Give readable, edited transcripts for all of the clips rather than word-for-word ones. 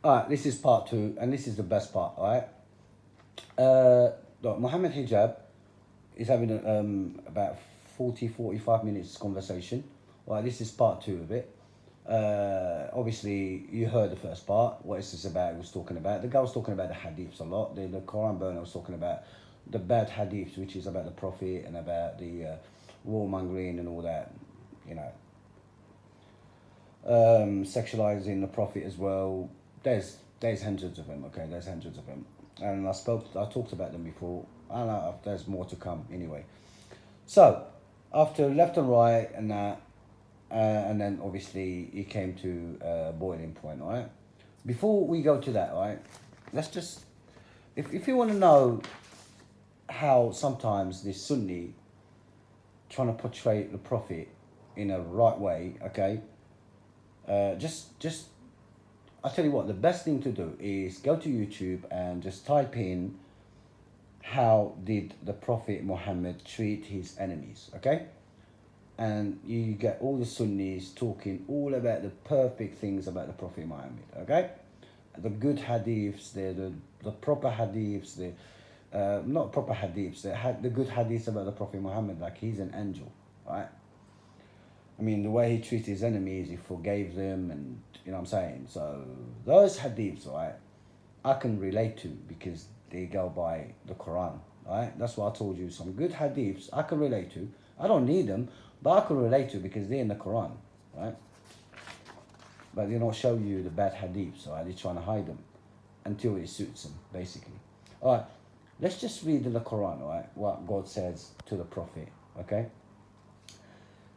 Alright, this is part 2, and this is the best part, alright? Look, Mohamed Hijab is having about 45 minutes conversation. Alright, this is part 2 of it. Obviously, you heard the first part. What is this about? He was talking about. The guy was talking about the hadiths a lot. The Quran burner was talking about the bad hadiths, which is about the Prophet and about the warmongering and all that, you know. Sexualizing the Prophet as well. There's hundreds of them, okay? There's hundreds of them. And I talked about them before. I don't know if there's more to come anyway. So, after left and right and that, and then obviously he came to a boiling point, right? Before we go to that, right, let's just, if you want to know how sometimes this Sunni trying to portray the Prophet in a right way, okay, just I'll tell you what, the best thing to do is go to YouTube and just type in how did the Prophet Muhammad treat his enemies, okay? And you get all the Sunnis talking all about the perfect things about the Prophet Muhammad, okay? The good hadiths, the proper hadiths, not proper hadiths, the good hadiths about the Prophet Muhammad, like he's an angel, right? I mean, the way he treated his enemies, he forgave them, and you know what I'm saying? So, those hadiths, right, I can relate to because they go by the Quran, right? That's what I told you. Some good hadiths I can relate to. I don't need them, but I can relate to because they're in the Quran, right? But they don't show you the bad hadiths, right? They're trying to hide them until it suits them, basically. All right, let's just read in the Quran, all right, what God says to the Prophet, okay?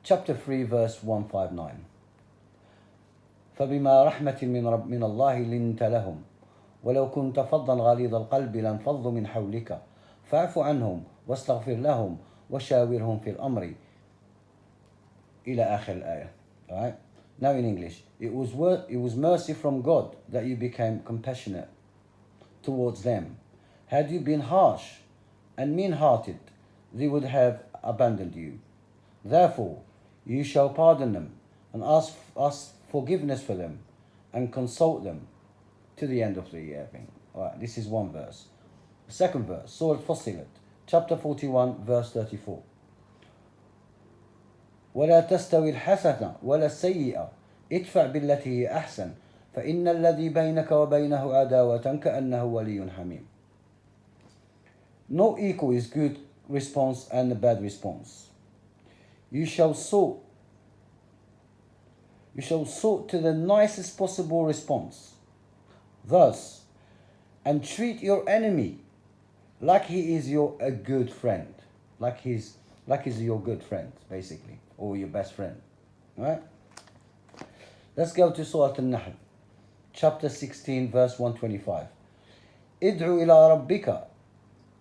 Chapter 3, verse 159. فبما رحمة من الله لنت لهم ولو كنت فظا غليظ القلب لانفضوا من حولك فاعف عنهم واستغفر لهم وشاورهم في الأمر إلى آخر الآية. Alright? Now in English, it was mercy from God that you became compassionate towards them. Had you been harsh and mean-hearted, they would have abandoned you. Therefore, you shall pardon them and ask forgiveness for them and consult them to the end of the thing. Alright, this is one verse. Second verse, Surah Fussilat, chapter 41, verse 34. ولا تستوي الحسنة ولا السيئة ادفع بالتي هي أحسن فإن الذي بينك وبينه عداوة كأنه ولي حميم. No equal is good response and a bad response. You shall sort to the nicest possible response. Thus, and treat your enemy like he is a good friend. Like he's your good friend, basically. Or your best friend. Right? Let's go to Surah Al-Nahl. Chapter 16, verse 125. ادعو إلى ربك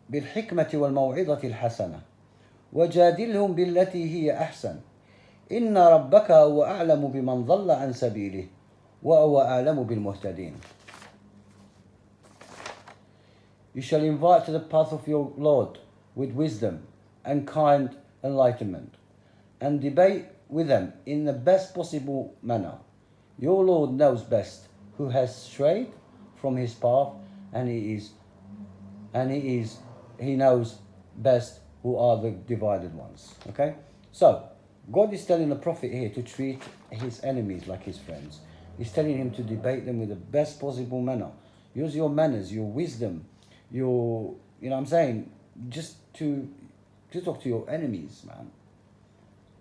بالحكمة والموعظة الحسنة وجادلهم بالتي هي أحسن إن ربك هو أعلم بمن ضل عن سبيله وهو أعلم بالمهتدين. You shall invite to the path of your Lord with wisdom and kind enlightenment, and debate with them in the best possible manner. Your Lord knows best who has strayed from his path, and he knows best who are the divided ones. Okay? So, God is telling the Prophet here to treat his enemies like his friends. He's telling him to debate them with the best possible manner. Use your manners, your wisdom, you know what I'm saying? Just to talk to your enemies, man.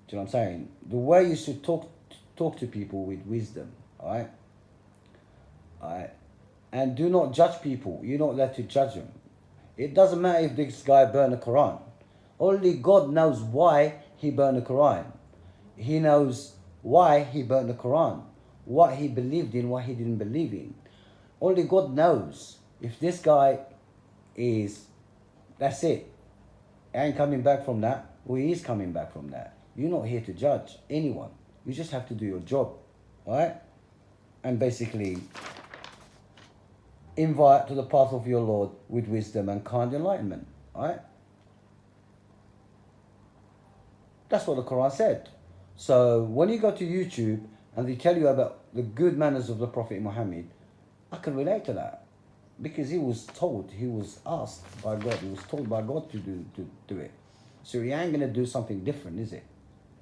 Do you know what I'm saying? The way you should talk to people with wisdom, alright? Alright? And do not judge people. You're not allowed to judge them. It doesn't matter if this guy burned the Quran. Only God knows why he burned the Quran. He knows why he burned the Quran. What he believed in, what he didn't believe in. Only God knows. If this guy that's it. He ain't coming back from that. Or he is coming back from that. You're not here to judge anyone. You just have to do your job. Alright? And basically invite to the path of your Lord with wisdom and kind enlightenment. Alright? That's what the Quran said. So when you go to YouTube and they tell you about the good manners of the Prophet Muhammad, I can relate to that because he was told, he was asked by God, he was told by God to do it. So he ain't gonna do something different, is it?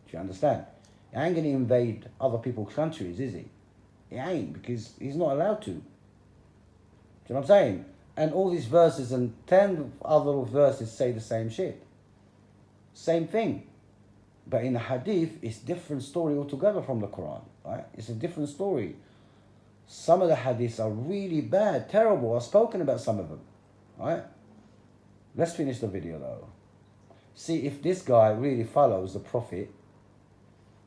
Do you understand? He ain't gonna invade other people's countries, is he? He ain't, because he's not allowed to. Do you know what I'm saying? And all these verses and 10 other verses say the same shit. Same thing. But in the hadith, it's different story altogether from the Quran, right? It's a different story. Some of the hadiths are really bad, terrible. I've spoken about some of them, right? Let's finish the video though. See if this guy really follows the Prophet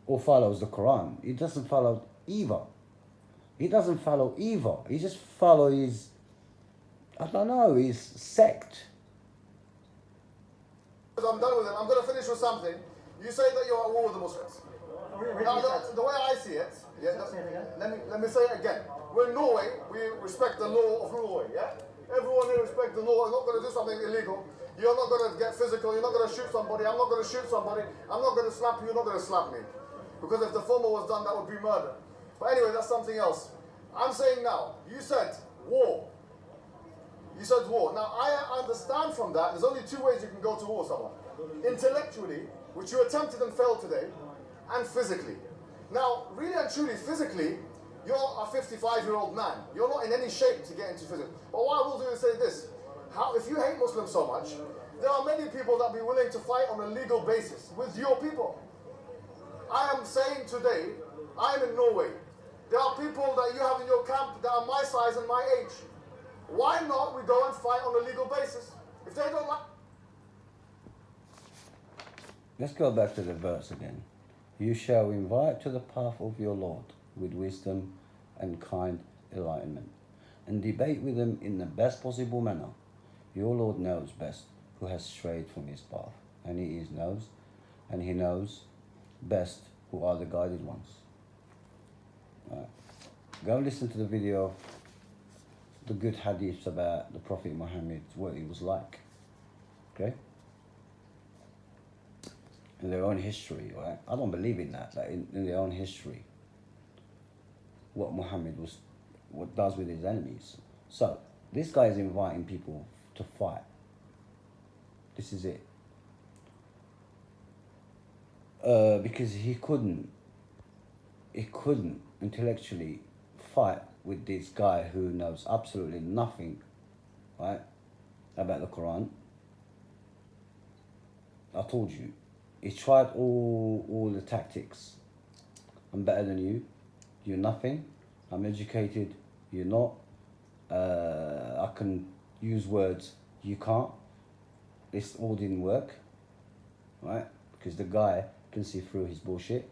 or follows the Quran. He doesn't follow either. He doesn't follow either. He just follows his, I don't know, his sect. I'm done with it. I'm going to finish with something. You say that you're at war with the Muslims. Now, the way I see it, let me say it again. We're in Norway. We respect the law of Norway, yeah? Everyone here respects the law. I'm not going to do something illegal. You're not going to get physical. You're not going to shoot somebody. I'm not going to shoot somebody. I'm not going to slap you. You're not going to slap me. Because if the former was done, that would be murder. But anyway, that's something else. I'm saying now, you said war. You said war. Now, I understand from that, there's only two ways you can go to war with someone. Intellectually, which you attempted and failed today, and physically. Now, really and truly, physically, you're a 55-year-old man. You're not in any shape to get into physics. But what I will do is say this. If you hate Muslims so much, there are many people that be willing to fight on a legal basis with your people. I am saying today, I am in Norway. There are people that you have in your camp that are my size and my age. Why not we go and fight on a legal basis? If they don't like... Let's go back to the verse again. You shall invite to the path of your Lord with wisdom and kind enlightenment, and debate with them in the best possible manner. Your Lord knows best who has strayed from his path, and he knows best who are the guided ones. Right. Go and listen to the video of the good hadiths about the Prophet Muhammad, what he was like. Okay? In their own history, right? I don't believe in that, like in their own history. What Muhammad does with his enemies. So, this guy is inviting people to fight. This is it. Because he couldn't intellectually fight with this guy who knows absolutely nothing, right, about the Quran. I told you, he tried all the tactics. I'm better than you. You're nothing. I'm educated. You're not. I can use words. You can't. This all didn't work, right? Because the guy can see through his bullshit.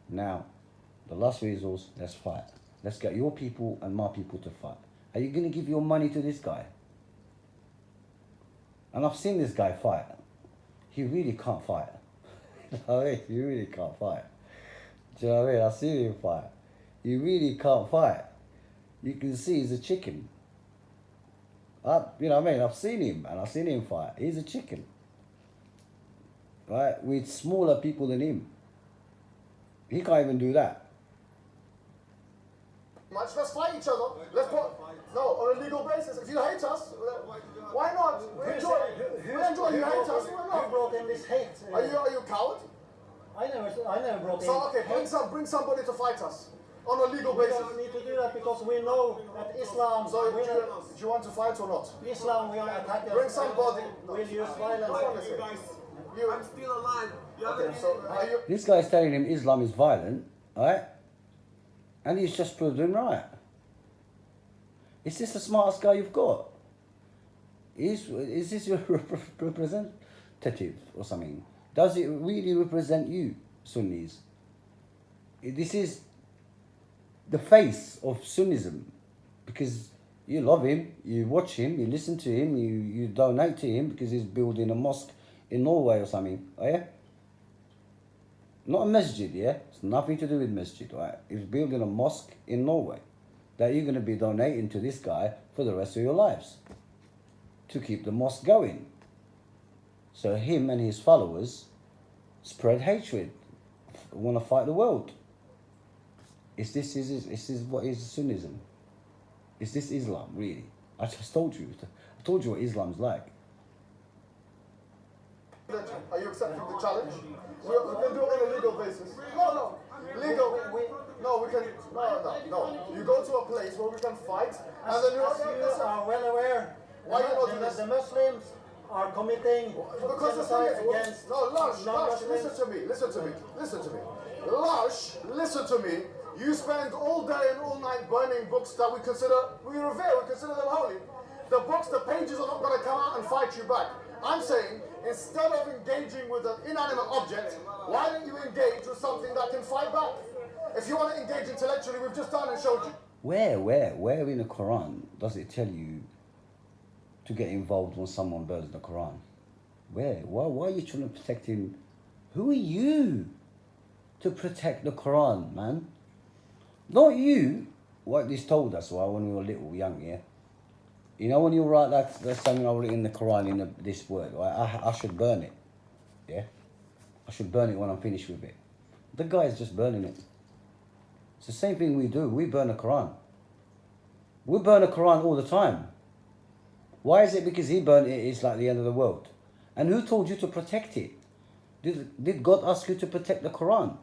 Now, the last resource, let's fight. Let's get your people and my people to fight. Are you going to give your money to this guy? And I've seen this guy fight. He really can't fight. He really can't fight. Do you know what I mean? I've seen him fight. He really can't fight. You can see he's a chicken. You know what I mean? I've seen him fight. He's a chicken. Right? With smaller people than him. He can't even do that. Let's fight each other. Let's put... No, on a legal basis. If you hate us, why not? We enjoy you hate us. Why not? Who brought in this hate? Are you a coward? I never brought in. So, okay, bring somebody to fight us. On a legal We basis. don't need to do that because we know that Islam. So, do you want to fight or not? Islam will attack us. Bring somebody. Will use violence. I'm still alive. Okay, so are you... This guy's telling him Islam is violent, right? And he's just proved him right. Is this the smartest guy you've got? Is this your representative or something? Does it really represent you, Sunnis? This is the face of Sunnism, because you love him, you watch him, you listen to him, you donate to him because he's building a mosque in Norway or something, oh yeah? Not a masjid, yeah? It's nothing to do with masjid, right? He's building a mosque in Norway that you're going to be donating to this guy for the rest of your lives to keep the mosque going. So him and his followers spread hatred, want to fight the world. Is this what is Sunnism? Is this Islam, really? I just told you. I told you what Islam's like. Are you accepting the challenge? We can do it on a legal basis. No. Legal. No, we can. No. You go to a place where we can fight, and then You are well aware Why you not do that this? the Muslims are committing Because the thing genocide is, against no, Lush, non-Muslims. listen to me. Lush, listen to me. You spend all day and all night burning books that we revere, we consider them holy. The books, the pages are not going to come out and fight you back. I'm saying, instead of engaging with an inanimate object, why don't you engage with something that can fight back? If you want to engage intellectually, we've just done and showed you. Where in the Quran does it tell you to get involved when someone burns the Quran? Where? Why are you trying to protect him? Who are you to protect the Quran, man? Not you. What this told us when we were little, young, yeah? You know when you write that something over in the Quran in this word, right? I should burn it, yeah? I should burn it when I'm finished with it. The guy is just burning it. It's the same thing we do. We burn the Quran. We burn the Quran all the time. Why is it because he burned it, it's like the end of the world? And who told you to protect it? Did God ask you to protect the Quran?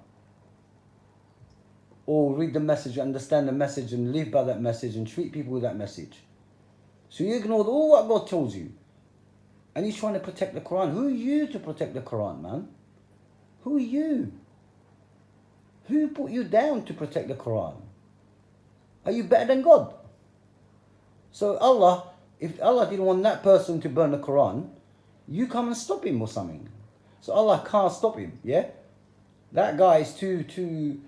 Or read the message, understand the message, and live by that message, and treat people with that message? So you ignored all what God told you. And you're trying to protect the Quran. Who are you to protect the Quran, man? Who are you? Who put you down to protect the Quran? Are you better than God? So Allah, if Allah didn't want that person to burn the Quran, you come and stop him or something. So Allah can't stop him, yeah? That guy is too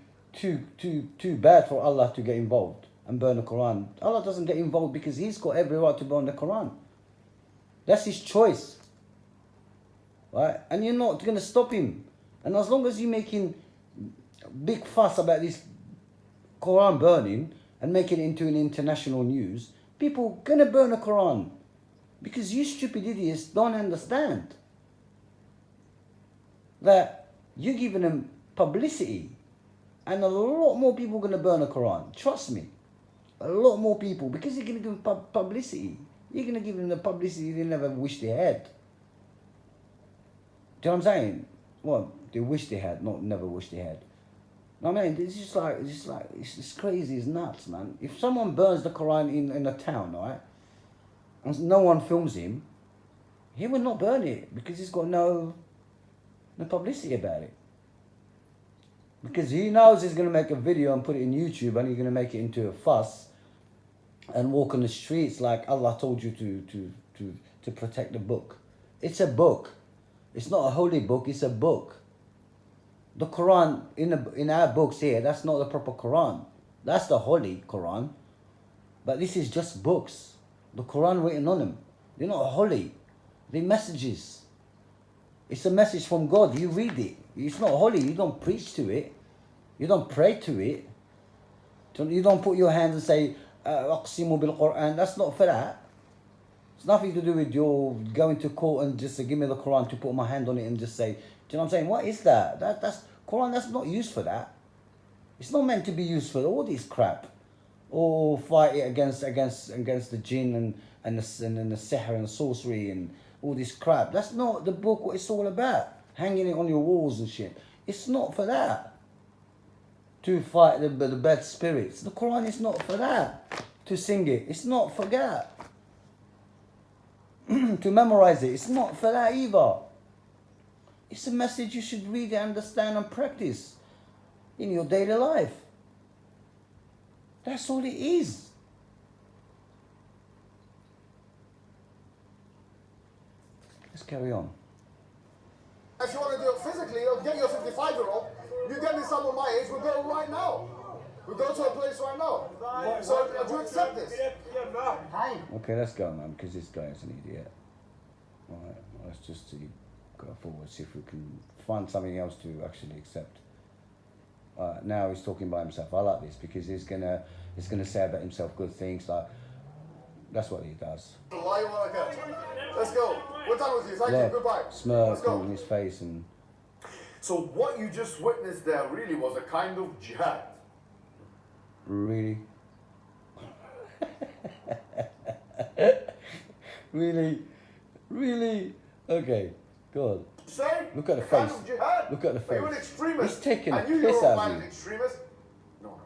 bad for Allah to get involved and burn the Quran. Allah doesn't get involved because he's got every right to burn the Quran. That's his choice. Right? And you're not going to stop him. And as long as you're making big fuss about this Quran burning and making it into an international news, people are going to burn the Quran. Because you stupid idiots don't understand that you're giving them publicity. And a lot more people are going to burn the Quran. Trust me. A lot more people. Because you're going to give them publicity. You're going to give them the publicity they never wish they had. Do you know what I'm saying? Well, they wish they had, not never wish they had. I mean, it's just crazy, it's nuts, man. If someone burns the Quran in a town, right, and no one films him, he will not burn it because he's got no publicity about it. Because he knows he's going to make a video and put it in YouTube and he's going to make it into a fuss and walk on the streets like Allah told you to protect the book. It's a book. It's not a holy book, it's a book. The Quran, in our books here, that's not the proper Quran. That's the holy Quran. But this is just books. The Quran written on them. They're not holy. They're messages. It's a message from God. You read it. It's not holy. You don't preach to it. You don't pray to it. You don't put your hands and say, Aqsimu bil Quran. That's not for that. It's nothing to do with your going to court and just give me the Quran to put my hand on it and just say, do you know what I'm saying? What is that? That's Quran, that's not used for that. It's not meant to be used for all this crap. Or fight it against the jinn and the sihr and sorcery and all this crap. That's not the book what it's all about. Hanging it on your walls and shit. It's not for that. To fight the bad spirits. The Quran is not for that. To sing it. It's not for that. To memorize it. It's not for that either. It's a message you should read, understand and practice in your daily life. That's all it is. Let's carry on. If you want to do it physically, or get your 55-year-old, you get me someone my age, we'll go right now. We'll go to a place right now. So do you accept this? Hi. Okay, let's go, man, because this guy is an idiot. Alright, let's just see, go forward, see if we can find something else to actually accept. Now he's talking by himself. I like this because he's gonna say about himself good things. Like that's what he does. Let's go. We're done with you. Thank you. Goodbye. Smirk on his face and. So what you just witnessed there really was a kind of jihad. Really? Really? Really? Okay, go on. Say, Look at the kind face. of jihad. Look at the Are you an face. extremist? He's taking a and you, piss you're a out of violent you. extremist? No.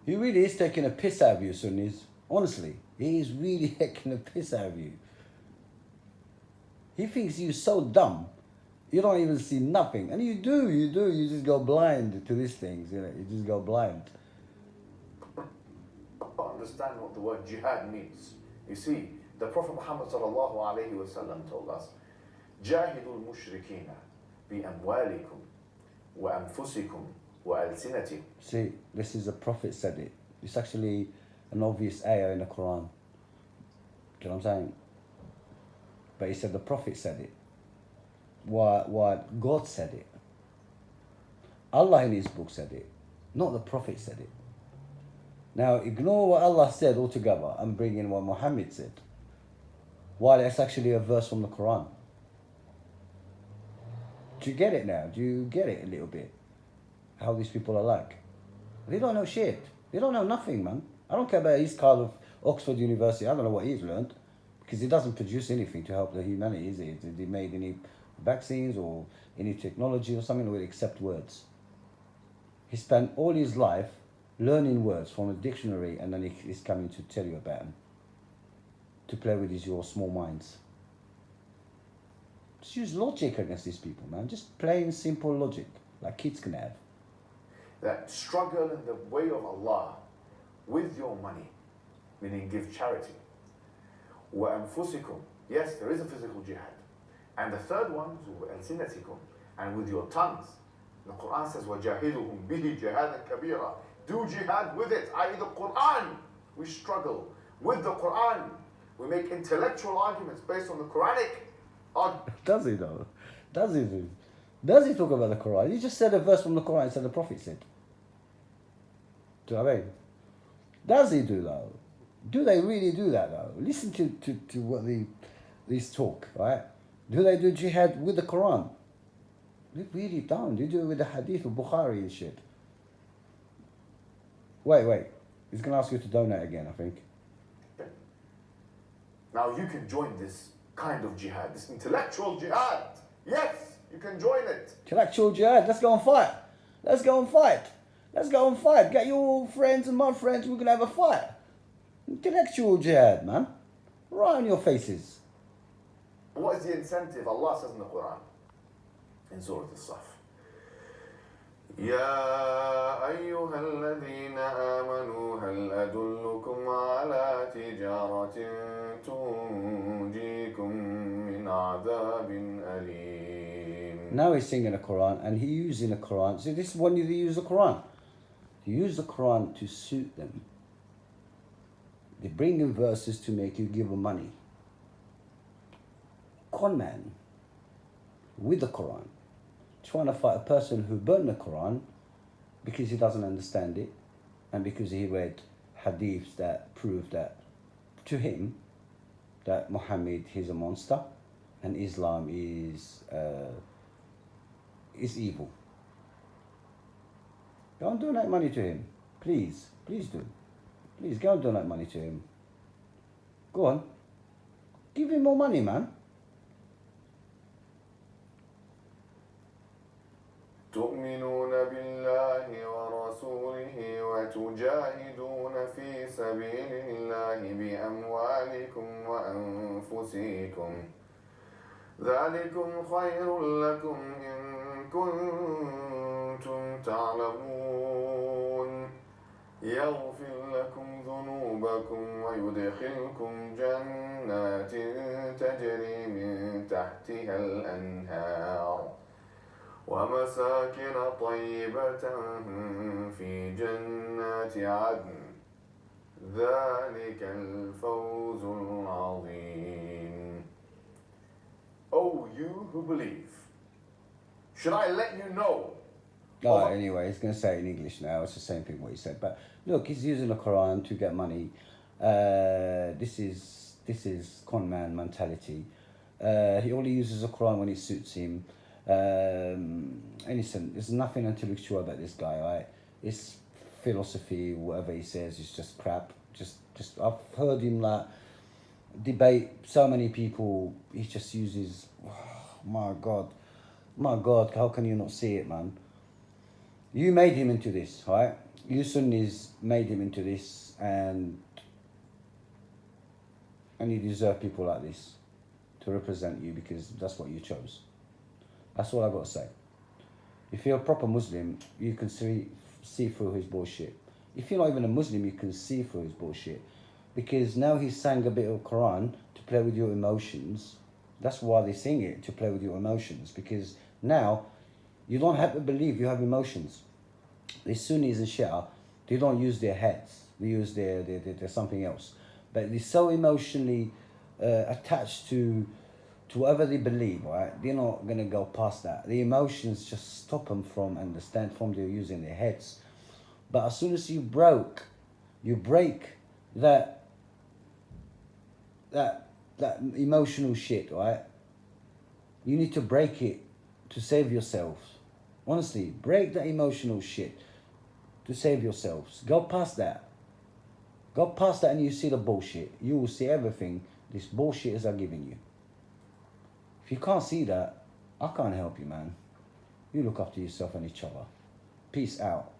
He really is taking a piss out of you, Sunnis. Honestly, he is really taking a piss out of you. He thinks you're so dumb, you don't even see nothing. And you do, you just go blind to these things, you know, you just go blind. Understand what the word jihad means. You see, the Prophet Muhammad sallallahu alayhi wa sallam told us, جاهدوا المشركين بأموالكم وأنفسكم وألسنتكم. See, this is the Prophet said it. It's actually an obvious ayah in the Quran. Do you know what I'm saying? But he said the Prophet said it. What God said it. Allah in his book said it. Not the Prophet said it. Now ignore what Allah said altogether and bring in what Muhammad said. While it's actually a verse from the Quran. Do you get it now? Do you get it a little bit? How these people are like? They don't know shit. They don't know nothing, man. I don't care about his card of Oxford University. I don't know what he's learned. Because he doesn't produce anything to help the humanity, is he? Did he made any vaccines or any technology or something that would accept words? He spent all his life learning words from a dictionary, and then he's coming to tell you about them. To play with your small minds. Just use logic against these people, man. Just plain, simple logic, like kids can have. That struggle in the way of Allah with your money, meaning give charity. وَأَنفُسِكُمْ. Yes, there is a physical jihad. And the third one is وَأَلْسِنَتِكُمْ, and with your tongues. The Quran says, وَجَاهِدُهُمْ بِهِ جِهَادًا كَبِيرًا. Do jihad with it, i.e. the Quran. We struggle with the Quran. We make intellectual arguments based on the Quranic argument. Does he though? Does he do? Does he talk about the Quran? He just said a verse from the Quran, said the Prophet said. Do you know what I mean? Does he do though? Do they really do that though? Listen to what these talk, right? Do they do jihad with the Quran? They really don't. They do it with the Hadith of Bukhari and shit. Wait. He's going to ask you to donate again, I think. Now you can join this kind of jihad, this intellectual jihad. Yes, you can join it. Intellectual jihad. Let's go and fight. Let's go and fight. Let's go and fight. Get your friends and my friends. We're going to have a fight. Intellectual jihad, man. Right on your faces. What is the incentive? Allah says in the Quran, in Surah Al-Saf, يا أيها الذين آمنوا هل أدلكم على تجارة تنجيكم من عذاب أليم. Now he's singing the Quran and he's using the Quran. So this is when you use the Quran. You use the Quran to suit them. They bring in verses to make you give them money. Con man with the Quran, trying to fight a person who burned the Quran because he doesn't understand it and because he read hadiths that prove that to him that Muhammad is a monster and Islam is evil. Go and donate money to him. Please do. Please go and donate money to him. Go on. Give him more money, man. تؤمنون بالله ورسوله وتجاهدون في سبيل الله بأموالكم وأنفسكم ذلكم خير لكم إن كنتم تعلمون يغفر لكم ذنوبكم ويدخلكم جنات تجري من تحتها الأنهار ومساكن طيبة في جنات عدن ذلك الفوز العظيم. Oh, you who believe, should I let you know? Oh, anyway, he's going to say it in English now. It's the same thing what he said. But look, he's using the Quran to get money. This is con man mentality. He only uses the Quran when it suits him. And listen, there's nothing intellectual about this guy, right? It's philosophy, whatever he says is just crap. Just I've heard him like debate so many people. He just uses, my God, how can you not see it, man? You made him into this, right? You Sunnis made him into this, and you deserve people like this to represent you, because that's what you chose. That's all I got to say. If you're a proper Muslim, you can see through his bullshit. If you're not even a Muslim, you can see through his bullshit. Because now he sang a bit of Quran to play with your emotions. That's why they sing it, to play with your emotions. Because now you don't have to believe you have emotions. The Sunnis and Shia, they don't use their heads. They use their something else. But they're so emotionally attached to whatever they believe, right? They're not going to go past that. The emotions just stop them from they're using their heads. But as soon as you break that emotional shit, right? You need to break it to save yourselves. Honestly, break that emotional shit to save yourselves. Go past that. Go past that and you see the bullshit. You will see everything these bullshitters are giving you. If you can't see that, I can't help you, man. You look after yourself and each other. Peace out.